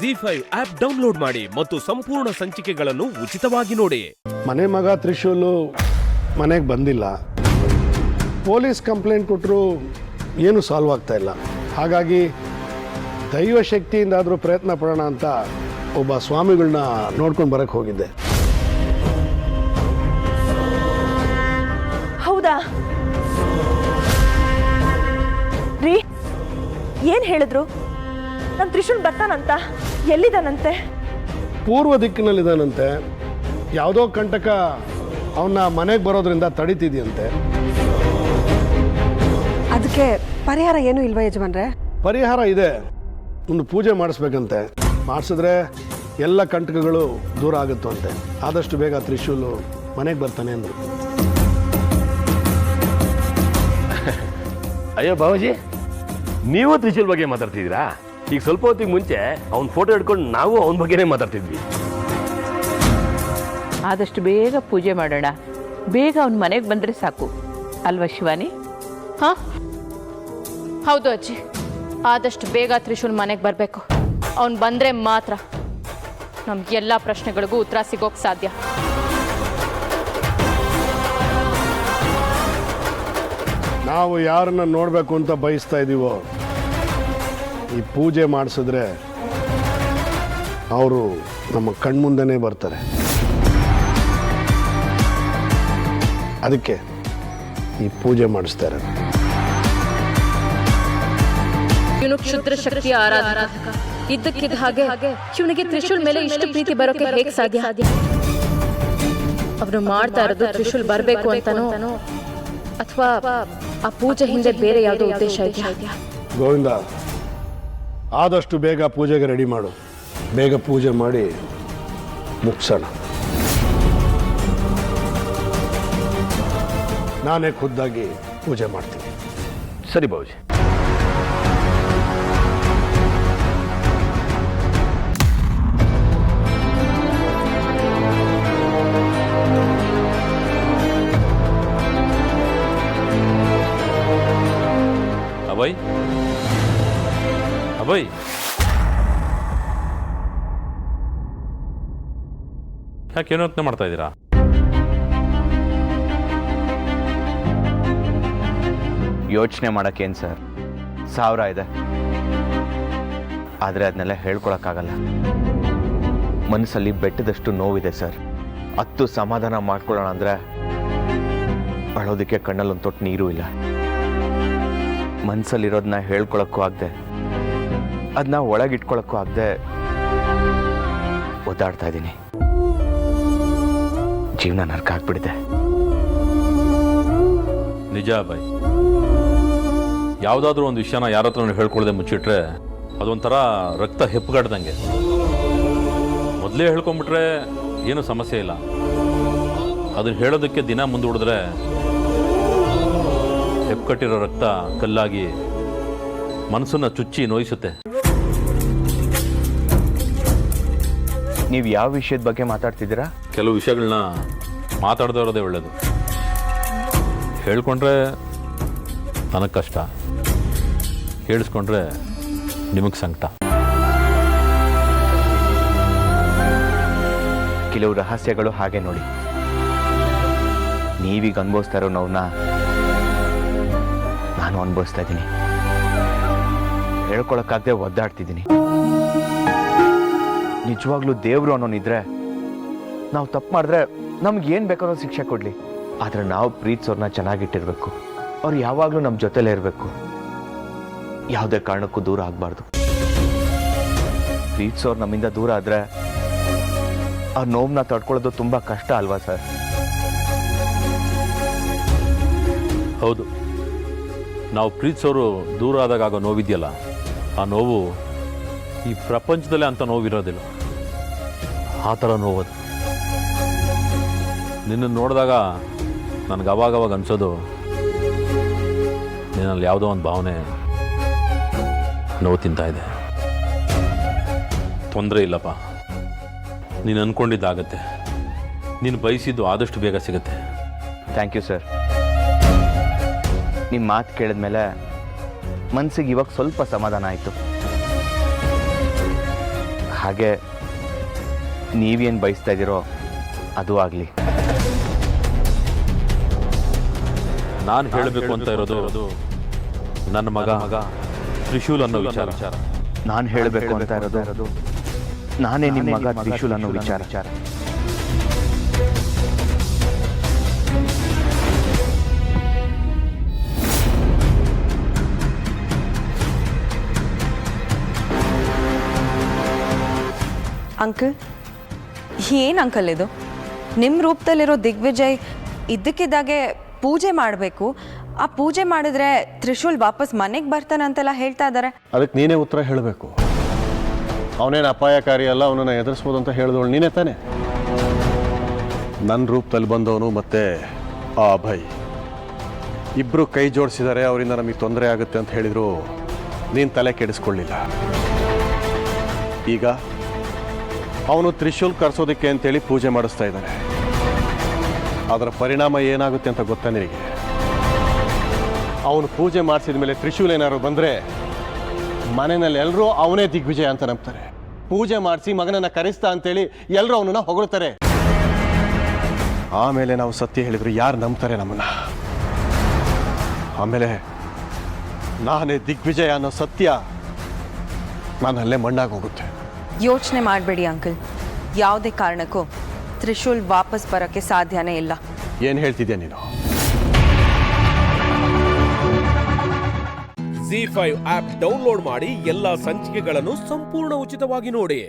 ZEE5 app download ಮಾಡಿ ಮತ್ತು ಸಂಪೂರ್ಣ ಸಂಚಿಕೆಗಳನ್ನು ಉಚಿತವಾಗಿ ನೋಡಿ. ಮನೆ ಮಗ ತ್ರಿಶೂಲು ಮನೆಗೆ ಬಂದಿಲ್ಲ, ಪೊಲೀಸ್ ಕಂಪ್ಲೇಂಟ್ ಕೊಟ್ಟರು ಏನು ಸಾಲ್ವ್ ಆಗ್ತಾ ಇಲ್ಲ. ಹಾಗಾಗಿ ದೈವ ಶಕ್ತಿಯಿಂದಾದರೂ ಪ್ರಯತ್ನ ಪಡೋಣ ಅಂತ ಒಬ್ಬ ಸ್ವಾಮಿಗಳನ್ನ ನೋಡ್ಕೊಂಡು ಬರಕ್ಕೆ ಹೋಗಿದ್ದೆ. ಹೌದಾ ರೀ? ಏನ್ ಹೇಳಿದ್ರು? ನಮ್ ತ್ರಿಶೂಲ್ ಬರ್ತಾನಂತ? ಎಲ್ಲಿದ್ದಾನಂತೆ? ಪೂರ್ವ ದಿಕ್ಕಿನಲ್ಲಿದ್ದಾನಂತೆ. ಯಾವುದೋ ಕಂಟಕ ಅವನ್ನ ಮನೆಗೆ ಬರೋದ್ರಿಂದ ತಡೀತಿದೆಯಂತೆ. ಅದಕ್ಕೆ ಪರಿಹಾರ ಏನೂ ಇಲ್ವಾ ಯಜಮಾನ್ರೆ? ಪರಿಹಾರ ಇದೆ, ಒಂದು ಪೂಜೆ ಮಾಡಿಸ್ಬೇಕಂತೆ. ಮಾಡಿಸಿದ್ರೆ ಎಲ್ಲ ಕಂಟಕಗಳು ದೂರ ಆಗುತ್ತಂತೆ. ಆದಷ್ಟು ಬೇಗ ತ್ರಿಶೂಲು ಮನೆಗೆ ಬರ್ತಾನೆ ಅಂದರು. ಅಯ್ಯೋ ಬಾಬಾಜಿ, ನೀವು ತ್ರಿಶೂಲ್ ಬಗ್ಗೆ ಮಾತಾಡ್ತಿದ್ದೀರಾ? ಈಗ ಸ್ವಲ್ಪ ಹೊತ್ತಿಗೆ ಮುಂಚೆ ಅವ್ನ ಫೋಟೋ ಹಿಡ್ಕೊಂಡು ನಾವು ಅವನ ಬಗ್ಗೆನೇ ಮಾತಾಡ್ತಿದ್ವಿ. ಆದಷ್ಟು ಬೇಗ ಪೂಜೆ ಮಾಡೋಣ, ಬೇಗ ಅವನ ಮನೆಗೆ ಬಂದರೆ ಸಾಕು ಅಲ್ವಾ ಶಿವಾನಿ? ಹಾಂ ಹೌದು ಅಜ್ಜಿ, ಆದಷ್ಟು ಬೇಗ ತ್ರಿಶೂಲ್ ಮನೆಗೆ ಬರಬೇಕು. ಅವ್ನು ಬಂದರೆ ಮಾತ್ರ ನಮ್ಗೆಲ್ಲ ಪ್ರಶ್ನೆಗಳಿಗೂ ಉತ್ತರ ಸಿಗೋಕ್ಕೆ ಸಾಧ್ಯ. ನಾವು ಯಾರನ್ನ ನೋಡಬೇಕು ಅಂತ ಬಯಸ್ತಾ ಇದ್ದೀವೋ ಈ ಪೂಜೆ ಮಾಡಿಸಿದ್ರೆ ಅವರು ನಮ್ಮ ಕಣ್ಮುಂದೆನೇ ಬರ್ತಾರೆ. ಅದಕ್ಕೆ ಈ ಪೂಜೆ ಮಾಡಿಸ್ತಾರೆ. ಇವನು ಕ್ಷುದ್ರ ಶಕ್ತಿಯ ಆರಾಧಕ. ಇದ್ದಕ್ಕಿದ್ದ ಹಾಗೆ ಇವನಿಗೆ ತ್ರಿಶೂಲ್ ಮೇಲೆ ಇಷ್ಟು ಪ್ರೀತಿ ಬರೋಕೆ ಹೇಗೆ ಸಾಧ್ಯ? ಅವನು ಮಾಡ್ತಾ ಇರೋದು ತ್ರಿಶೂಲ್ ಬರಬೇಕು ಅಂತನೋ ಅಥವಾ ಆ ಪೂಜೆ ಹಿಂದೆ ಬೇರೆ ಯಾವುದೋ ಉದ್ದೇಶ ಇದೆಯಾ? ಗೋವಿಂದ, ಆದಷ್ಟು ಬೇಗ ಪೂಜೆಗೆ ರೆಡಿ ಮಾಡು. ಬೇಗ ಪೂಜೆ ಮಾಡಿ ಮುಗಿಸೋಣ. ನಾನೇ ಖುದ್ದಾಗಿ ಪೂಜೆ ಮಾಡ್ತೀನಿ. ಸರಿ ಬಾಬಾಜಿ. ಅಭಯ್, ಅಭಯ್, ಯಾಕೆ ಏನೋ ಯೋಚನೆ ಮಾಡ್ತಾ ಇದ್ದೀರಾ? ಯೋಚನೆ ಮಾಡೋಕ್ಕೇನು ಸರ್, 1000 ಇದೆ, ಆದರೆ ಅದನ್ನೆಲ್ಲ ಹೇಳ್ಕೊಳಕ್ಕಾಗಲ್ಲ. ಮನಸ್ಸಲ್ಲಿ ಬೆಟ್ಟದಷ್ಟು ನೋವಿದೆ ಸರ್. 10 ಸಮಾಧಾನ ಮಾಡ್ಕೊಳ್ಳೋಣ ಅಂದರೆ ಅಳೋದಕ್ಕೆ ಕಣ್ಣಲ್ಲೊಂದು ತೊಟ್ಟು ನೀರು ಇಲ್ಲ. ಮನಸ್ಸಲ್ಲಿರೋದನ್ನ ಹೇಳ್ಕೊಳಕ್ಕೂ ಆಗದೆ, ಅದನ್ನ ಒಳಗಿಟ್ಕೊಳಕ್ಕೂ ಆಗದೆ ಒದ್ದಾಡ್ತಾ ಇದ್ದೀನಿ. ಜೀವನ ನರ್ಕ ಆಗ್ಬಿಟ್ಟಿದೆ. ನಿಜ ಅಭಯ್, ಯಾವುದಾದ್ರೂ ಒಂದು ವಿಷಯನ ಯಾರ ಹತ್ರ ಹೇಳ್ಕೊಳ್ದೆ ಮುಚ್ಚಿಟ್ರೆ ಅದೊಂಥರ ರಕ್ತ ಹೆಪ್ಪುಗಡ್ದಂಗೆ. ಮೊದಲೇ ಹೇಳ್ಕೊಂಬಿಟ್ರೆ ಏನೂ ಸಮಸ್ಯೆ ಇಲ್ಲ. ಅದನ್ನು ಹೇಳೋದಕ್ಕೆ ದಿನ ಮುಂದೂಡಿದ್ರೆ ಹೆಪ್ಪುಕಟ್ಟಿರೋ ರಕ್ತ ಕಲ್ಲಾಗಿ ಮನಸ್ಸನ್ನು ಚುಚ್ಚಿ ನೋಯಿಸುತ್ತೆ. ನೀವು ಯಾವ ವಿಷಯದ ಬಗ್ಗೆ ಮಾತಾಡ್ತಿದ್ದೀರಾ? ಕೆಲವು ವಿಷಯಗಳನ್ನ ಮಾತಾಡದೇ ಇರೋದೇ ಒಳ್ಳೆಯದು. ಹೇಳ್ಕೊಂಡ್ರೆ ನನಗೆ ಕಷ್ಟ, ಹೇಳಿಸ್ಕೊಂಡ್ರೆ ನಿಮಗೆ ಸಂಕಟ. ಕೆಲವು ರಹಸ್ಯಗಳು ಹಾಗೆ ನೋಡಿ. ನೀವೀಗ ಅನುಭವಿಸ್ತಾ ಇರೋ ನೋವನ್ನ ನಾನು ಅನುಭವಿಸ್ತಾ ಇದ್ದೀನಿ. ಹೇಳ್ಕೊಳಕ್ಕಾಗದೆ ಒದ್ದಾಡ್ತಿದ್ದೀನಿ. ನಿಜವಾಗ್ಲೂ ದೇವರು ಅನ್ನೋನಿದ್ರೆ ನಾವು ತಪ್ಪು ಮಾಡಿದ್ರೆ ನಮ್ಗೆ ಏನು ಬೇಕಾದ್ರೂ ಶಿಕ್ಷೆ ಕೊಡಲಿ, ಆದರೆ ನಾವು ಪ್ರೀತಿಸೋರ್ನ ಚೆನ್ನಾಗಿಟ್ಟಿರ್ಬೇಕು. ಅವ್ರು ಯಾವಾಗಲೂ ನಮ್ಮ ಜೊತೆಲೇ ಇರಬೇಕು, ಯಾವುದೇ ಕಾರಣಕ್ಕೂ ದೂರ ಆಗಬಾರ್ದು. ಪ್ರೀತಿಸೋರು ನಮ್ಮಿಂದ ದೂರ ಆದರೆ ಆ ನೋವನ್ನ ತಡ್ಕೊಳ್ಳೋದು ತುಂಬ ಕಷ್ಟ ಅಲ್ವಾ ಸರ್? ಹೌದು, ನಾವು ಪ್ರೀತಿಸೋರು ದೂರ ಆದಾಗ ಆಗೋ ನೋವಿದೆಯಲ್ಲ, ಆ ನೋವು ಈ ಪ್ರಪಂಚದಲ್ಲೇ ಅಂಥ ನೋವಿರೋದಿಲ್ಲ. ಆ ಥರ ನೋವದು. ನಿನ್ನನ್ನು ನೋಡಿದಾಗ ನನಗೆ ಅವಾಗವಾಗ ಅನಿಸೋದು, ನಿನ್ನಲ್ಲಿ ಯಾವುದೋ ಒಂದು ಭಾವನೆ ನೋವು ತಿಂತಾ ಇದೆ. ತೊಂದರೆ ಇಲ್ಲಪ್ಪ, ನೀನು ಅಂದ್ಕೊಂಡಿದ್ದಾಗತ್ತೆ. ನೀನು ಬಯಸಿದ್ದು ಆದಷ್ಟು ಬೇಗ ಸಿಗುತ್ತೆ. Thank you sir. ನಿಮ್ಮ ಮಾತು ಕೇಳಿದ್ಮೇಲೆ ಮನಸ್ಸಿಗೆ ಇವಾಗ ಸ್ವಲ್ಪ ಸಮಾಧಾನ ಆಯಿತು. ಹಾಗೆ ನೀವೇನು ಬಯಸ್ತಾ ಇದ್ದೀರೋ ಅದು ಆಗಲಿ. ನಾನು ಹೇಳಬೇಕು ಅಂತ ಇರೋದು ನನ್ನ ಮಗ ತ್ರಿಶೂಲ್ ಅನ್ನೋ ವಿಚಾರ. ನಾನು ಹೇಳಬೇಕು ಅಂತ ಇರೋದು ನಾನೇ ನಿಮ್ಮ ಮಗ ತ್ರಿಶೂಲ್ ಅನ್ನೋ ವಿಚಾರ. ಅಂಕಲ್, ಏನು ಅಂಕಲ್ ಇದು? ನಿಮ್ಮ ರೂಪದಲ್ಲಿರೋ ದಿಗ್ವಿಜಯ್ ಇದ್ದಕ್ಕಿದ್ದಾಗೆ ಪೂಜೆ ಮಾಡಬೇಕು, ಆ ಪೂಜೆ ಮಾಡಿದ್ರೆ ತ್ರಿಶೂಲ್ ವಾಪಸ್ ಮನೆಗೆ ಬರ್ತಾನಂತೆಲ್ಲ ಹೇಳ್ತಾ ಇದ್ದಾರೆ. ಅದಕ್ಕೆ ನೀನೇ ಉತ್ತರ ಹೇಳಬೇಕು. ಅವನೇನು ಅಪಾಯಕಾರಿ ಅಲ್ಲ, ಅವನನ್ನು ಎದುರಿಸ್ಬೋದು ಅಂತ ಹೇಳಿದವಳು ನೀನೇ ತಾನೆ. ನನ್ನ ರೂಪದಲ್ಲಿ ಬಂದವನು ಮತ್ತೆ ಆ ಅಭಯ್ ಇಬ್ಬರು ಕೈ ಜೋಡಿಸಿದ್ದಾರೆ, ಅವರಿಂದ ನಮಗೆ ತೊಂದರೆ ಆಗುತ್ತೆ ಅಂತ ಹೇಳಿದ್ರು ನೀನು ತಲೆ ಕೆಡಿಸ್ಕೊಳ್ಳಿಲ್ಲ. ಈಗ ಅವನು ತ್ರಿಶೂಲ್ ಕರ್ಸೋದಕ್ಕೆ ಅಂತೇಳಿ ಪೂಜೆ ಮಾಡಿಸ್ತಾ ಇದ್ದಾನೆ. ಅದರ ಪರಿಣಾಮ ಏನಾಗುತ್ತೆ ಅಂತ ಗೊತ್ತಾ ನಿನಗೆ? ಅವನು ಪೂಜೆ ಮಾಡಿಸಿದ ಮೇಲೆ ತ್ರಿಶೂಲ್ ಏನಾದ್ರು ಬಂದರೆ ಮನೆಯಲ್ಲಿ ಎಲ್ಲರೂ ಅವನೇ ದಿಗ್ವಿಜಯ ಅಂತ ನಂಬ್ತಾರೆ. ಪೂಜೆ ಮಾಡಿಸಿ ಮಗನನ್ನು ಕರೆಸ್ತಾ ಅಂತೇಳಿ ಎಲ್ಲರೂ ಅವನನ್ನು ಹೊಗಳ್ತಾರೆ. ಆಮೇಲೆ ನಾವು ಸತ್ಯ ಹೇಳಿದ್ರು ಯಾರು ನಂಬ್ತಾರೆ ನಮ್ಮನ್ನ? ಆಮೇಲೆ ನಾನೇ ದಿಗ್ವಿಜಯ ಅನ್ನೋ ಸತ್ಯ ನಾನಲ್ಲೇ ಮಣ್ಣಾಗಿ ಹೋಗುತ್ತೆ. ಯೋಚನೆ ಮಾಡಬೇಡಿ ಅಂಕಲ್, ಯಾವುದೇ ಕಾರಣಕ್ಕೂ ತ್ರಿಶೂಲ್ ವಾಪಸ್ ಬರೋಕ್ಕೆ ಸಾಧ್ಯನೇ ಇಲ್ಲ. ಏನು ಹೇಳ್ತಿದ್ಯಾ ನೀನು? ZEE5 ಆಪ್ ಡೌನ್ಲೋಡ್ ಮಾಡಿ ಎಲ್ಲಾ ಸಂಚಿಕೆಗಳನ್ನು ಸಂಪೂರ್ಣ ಉಚಿತವಾಗಿ ನೋಡಿ.